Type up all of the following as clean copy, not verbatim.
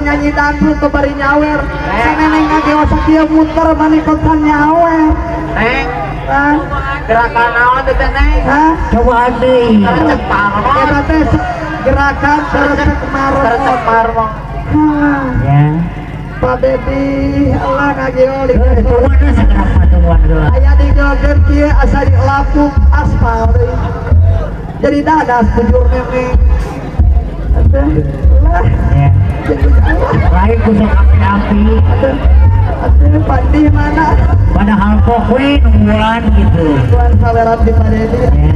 nyanyi dangdut tuh bari nyawer. Neneng ngageosak dia muter manikotan nyawer. Neng, Hah? gerakan naon teh Neng? Hah? Coba andi. Tercek parmong. Eta teh gerakan tercek Tercek parmong. Ya. Pak Dedi, Allah ngageoli. Tuan sekarang tuan geus. Aya di joget kieu asa di lapuk aspal deui. Jadi dadas bujur neneng. Atuh. Lah. Ya. Lain kusuk api-api. Atuh Pandi mana? Padahal pokoknya nungguan gitu. Tuan saweran di Pak Dedi. Ya.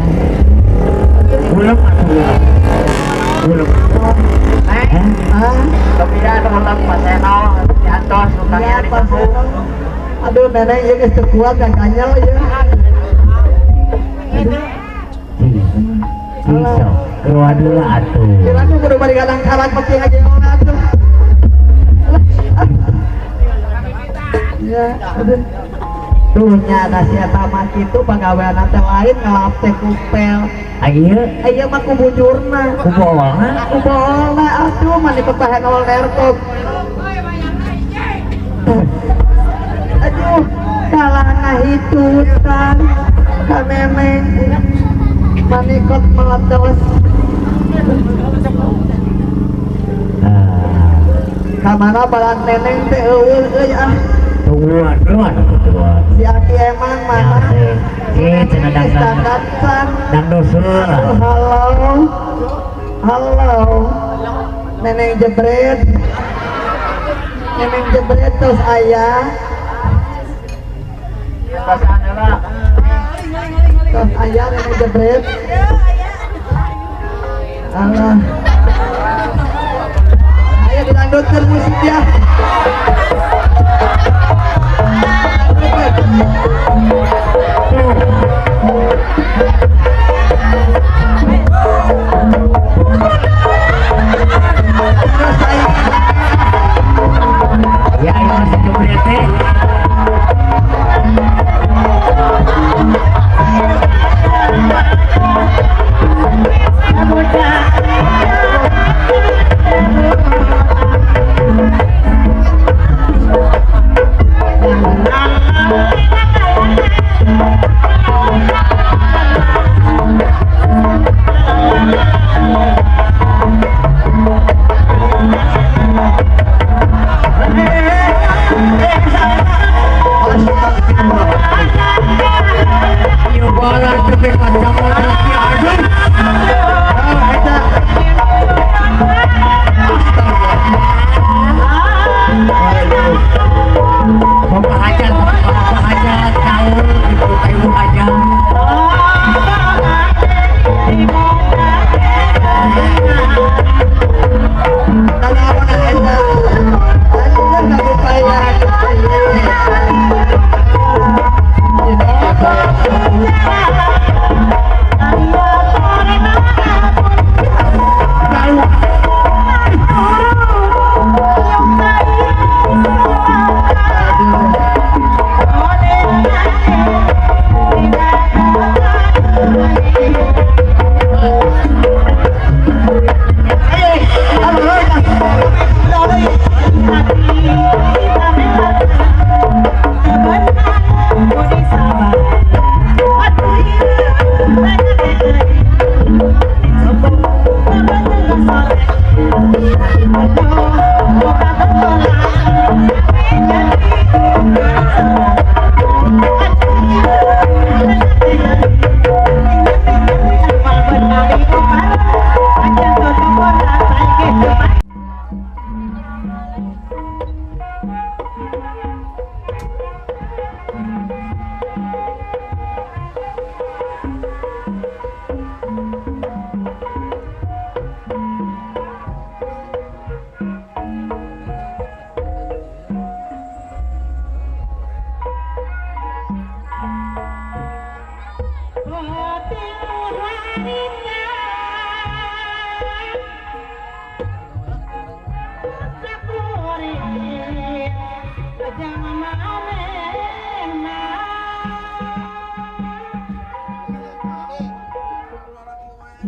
Belum atuh. Belum. Neng, Ah, kemudian ulang paseno diantos utangnya ya di Pak kampung. Seno. Aduh nenek ieu geus teu kuat kan kanyel ieu. Bisa. Keluar dulu atuh. Kira aku kudu bari kadang-kadang kopi ngageol atuh. Ya, aduh. Tuh nyata si eta mah kitu pagawean teh lain ngelap teh kupel. Ayo. Aya mah ku bujurna. Kubolna. Ku bolna aduh mah dipepahen ol nerkop. Aduh, kalah ngahitutan ka memeng manikot meledos. Kamana balan neneng teh eueuh euy ah. Tungguan tuan. Si Aki emang mana? Cenah Standarsan. dang dosul. Halo. Halo. Neneng jebret. Neneng jebret terus ayah. Pasane lah. Terus ayah neneng jebret. Allah. Ayo didangdutkeun musik ya. Ya ayo masih jebret teh. Ayo bola cepet macam motor si aduh. Bapak hajat tahu ibu kayu hajat.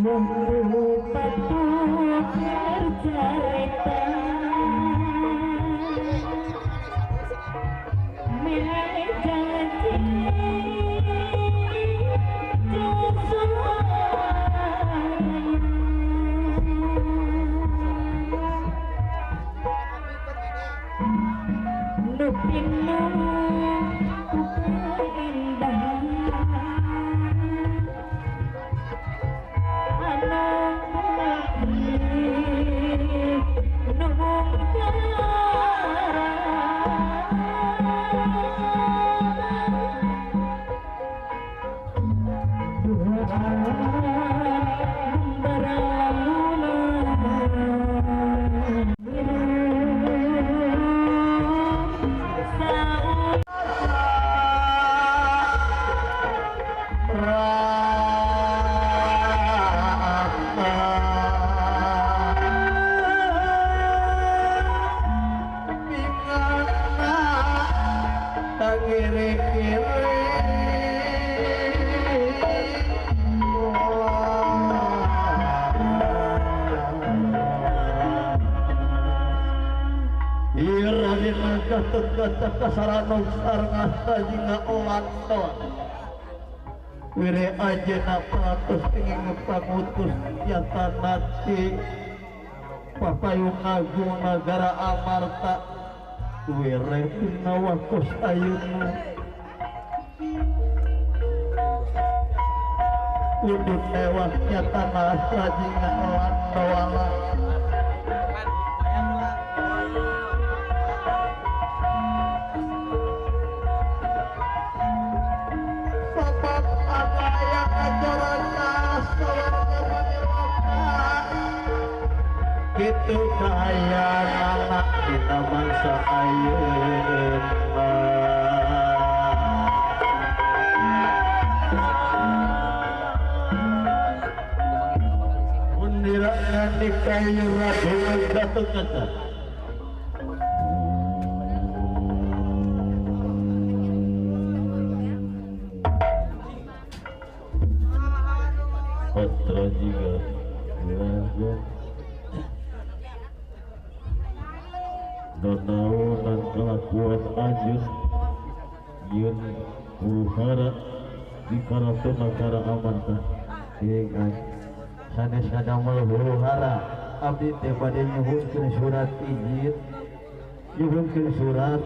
Membuat cerita Nupinmu keindahan Gatot kasaranong sarang sajinga olanton wire aja napatus ingin ngepangutus yata nati papayung agung negara Amarta wire pinawakos ayunmu udut newaknya tanah sajinga olantoala itu kaya anak kita bangsa ayeuna mundirangan di kayu radungan Gatot Kaca Patra juga Donau dan kelakuan Ajun Yun Uhara di Karaton Negara Amarta ingat sanes kadamel Uhara abdi teh bade nyuhunkeun surat izin nyuhunkeun surat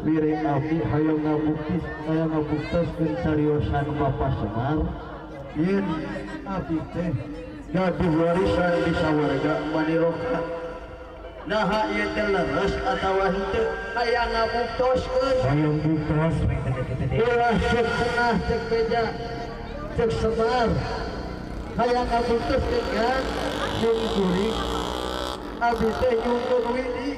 lirik abdi hayang ngabuktaskeun cariosan Bapak Semar yen abdi teh gaduh warisan di sawarga Maniroka nah ieu teh leres atawa henteu hayang ngabuktoskeun hayang buktos ulah cek cenah cek beja cek Semar hayang ngabuktoskeun kan sing kuring abdi teh nyungkeun widi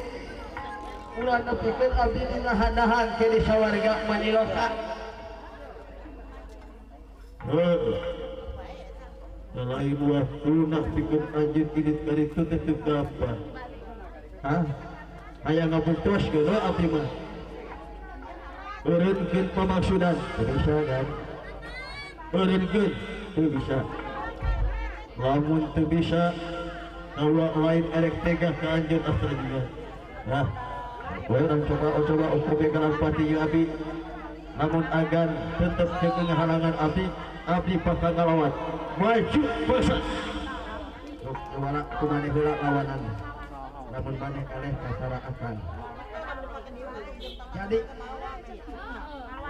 ulah nepikeun abdi dinahan-nahan ke di sawarga Maniloka kalau ibu waktu nak pikir anjir kini kali itu tetap kapan hayang ngabuktos ke abdi mah eureunkeun pamaksudan bisa kan eureunkeun teu bisa lamun teu bisa Allah lain erek tega ka anjeun asal juga nah we urang coba upabekan pati ieu abdi namun agan tetep jeung halangan abdi bakal ngalawat maju bangsa kemana kumane heula lawanan namun maneh eleh kasara akan jadi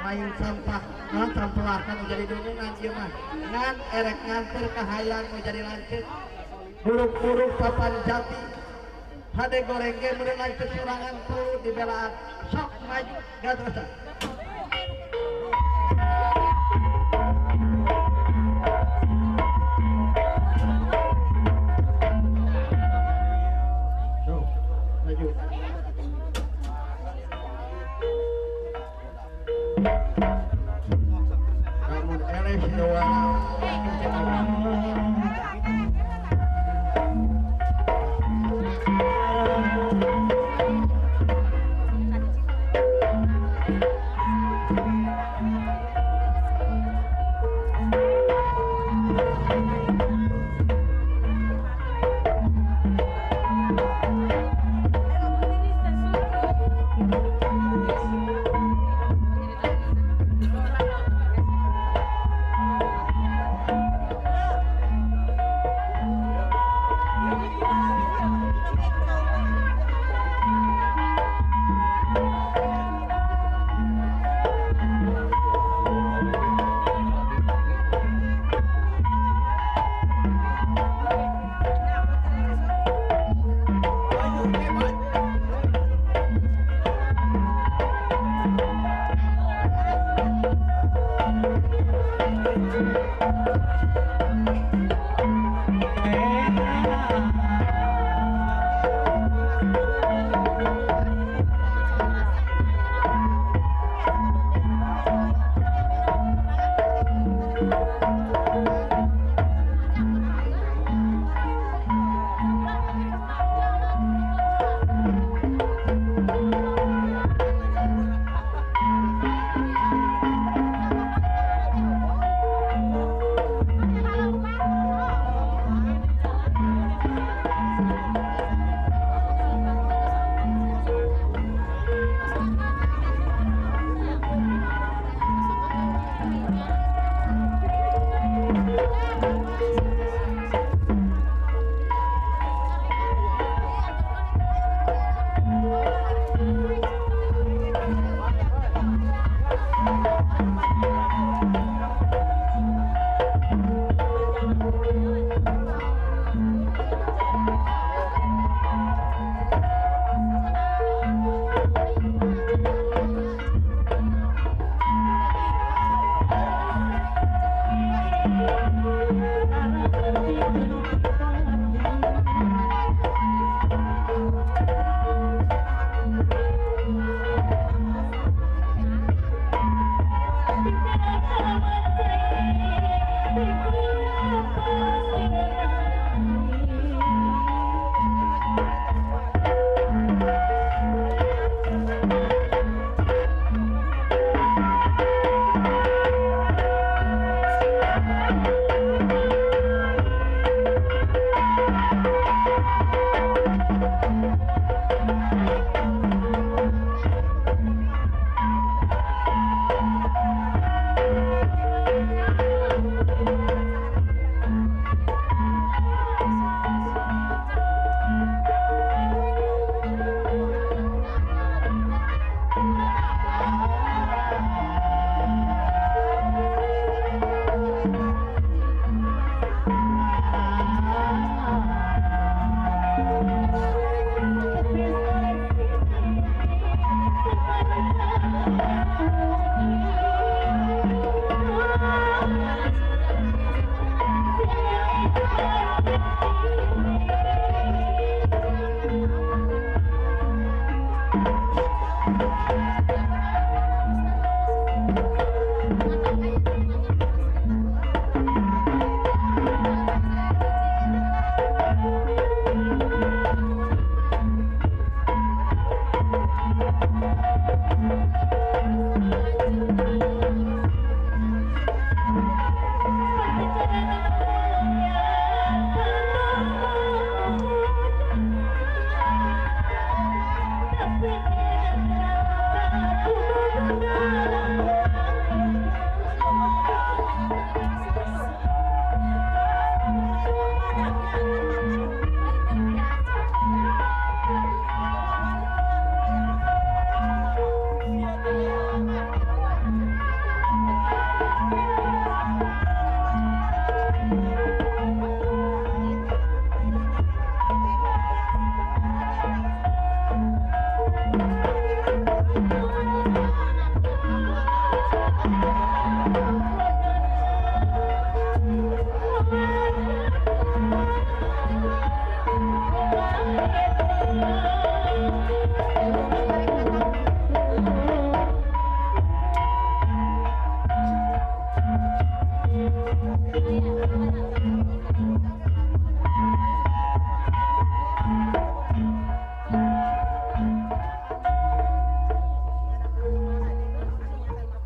lain sampah ngan sampelakan jadi dunungan ieu mah ngan erek nganter ka hayang nu jadi lanceuk buruk-buruk papan jati hade goreng ge meureun lanceuk sorangan perlu dibelaan sok maju gatos namun eleh doang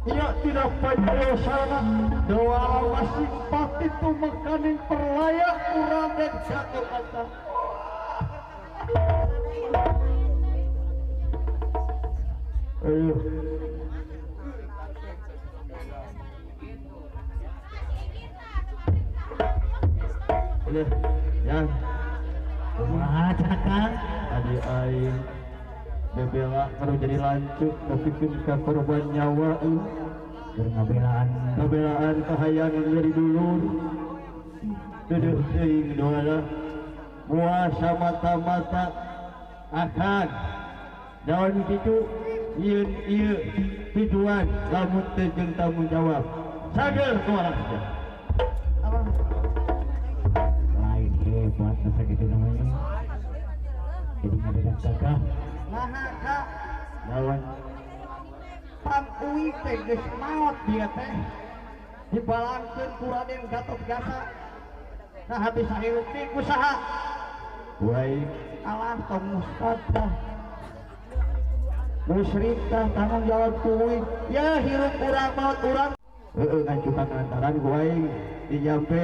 Ia tidak panjang sana doa masih pati tu makanin perlayak kurang dan jatuh kata. Ayo. Udah, ya. Kumaha cakang? Adi aing bebela kalau jadi lancuk tapi ka korban nyawa ngabelaan kahayangan dari dulu duduk teuing doana puasa mata-mata akan daun kitu ieu tujuan lamun teu jeung tanggung jawab sageur kumaha saja Lain hebat masa gitu namanya. Jadi ngadedak kakak. Nah kak, lawan pangui teh geus maot dia teh dibalangkeun ku Raden Gatotkaca. Nah habis sahirup ti kusaha? baik Alah tong mustad tah. Musyrik tah tanggung jawab kuwi. Ya hirup urang maot urang. ngajukan antaran baik dijampe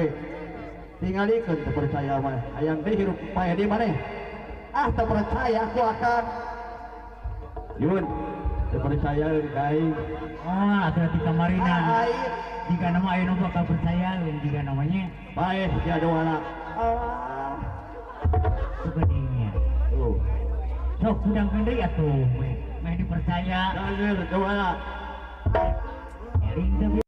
tingalikeun teu percaya mah hayang teh hirup pae di maneh Ah tak percaya aku akan. Yun teu percaya kain Oh, atuh di kamarina. Air. Jika nama ayeuna bakal percaya jika namanya pae dia doana Allah. sebenarnya. tuh Sok udang deui atuh. Meh dipercaya. sageur doana Ring